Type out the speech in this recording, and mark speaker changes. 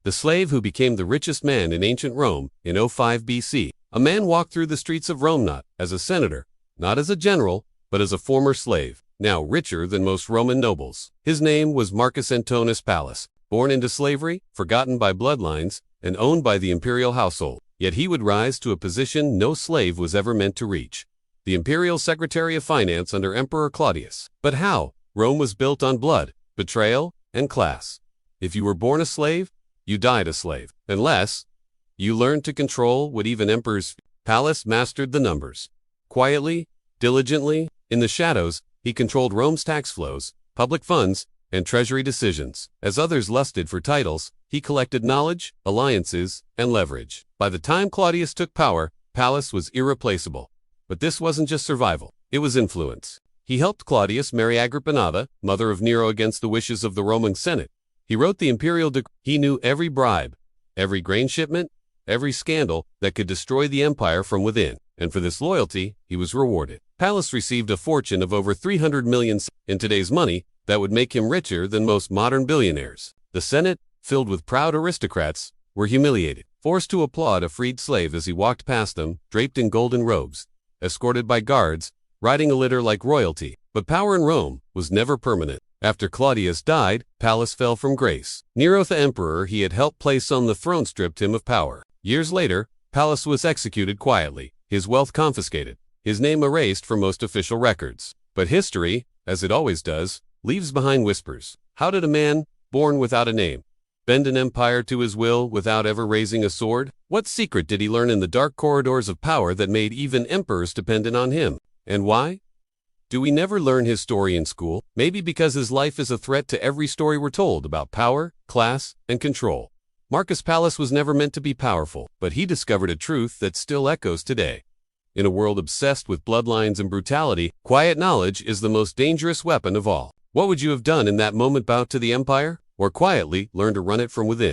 Speaker 1: The slave who became the richest man in ancient Rome in 05 BC. A man walked through the streets of Rome not as a senator, not as a general, but as a former slave, now richer than most Roman nobles. His name was Marcus Antonius Pallas, born into slavery, forgotten by bloodlines, and owned by the imperial household. Yet he would rise to a position no slave was ever meant to reach: the imperial secretary of finance under Emperor Claudius. But how? Rome was built on blood, betrayal, and class. If you were born a slave, you died a slave, unless you learned to control what even emperors. Pallas mastered the numbers. Quietly, diligently, in the shadows, he controlled Rome's tax flows, public funds, and treasury decisions. As others lusted for titles, he collected knowledge, alliances, and leverage. By the time Claudius took power, Pallas was irreplaceable. But this wasn't just survival, it was influence. He helped Claudius marry Agrippinada, mother of Nero, against the wishes of the Roman Senate. He wrote the imperial decree. He knew every bribe, every grain shipment, every scandal that could destroy the empire from within, and for this loyalty, he was rewarded. Pallas received a fortune of over 300 million in today's money that would make him richer than most modern billionaires. The Senate, filled with proud aristocrats, were humiliated, forced to applaud a freed slave as he walked past them, draped in golden robes, escorted by guards, riding a litter like royalty. But power in Rome was never permanent. After Claudius died, Pallas fell from grace. Nero, the emperor he had helped place on the throne, stripped him of power. Years later, Pallas was executed quietly, his wealth confiscated, his name erased from most official records. But history, as it always does, leaves behind whispers. How did a man, born without a name, bend an empire to his will without ever raising a sword? What secret did he learn in the dark corridors of power that made even emperors dependent on him? And why? Do we never learn his story in school? Maybe because his life is a threat to every story we're told about power, class, and control. Marcus Pallas was never meant to be powerful, but he discovered a truth that still echoes today. In a world obsessed with bloodlines and brutality, quiet knowledge is the most dangerous weapon of all. What would you have done in that moment? Bow to the empire, or quietly learn to run it from within?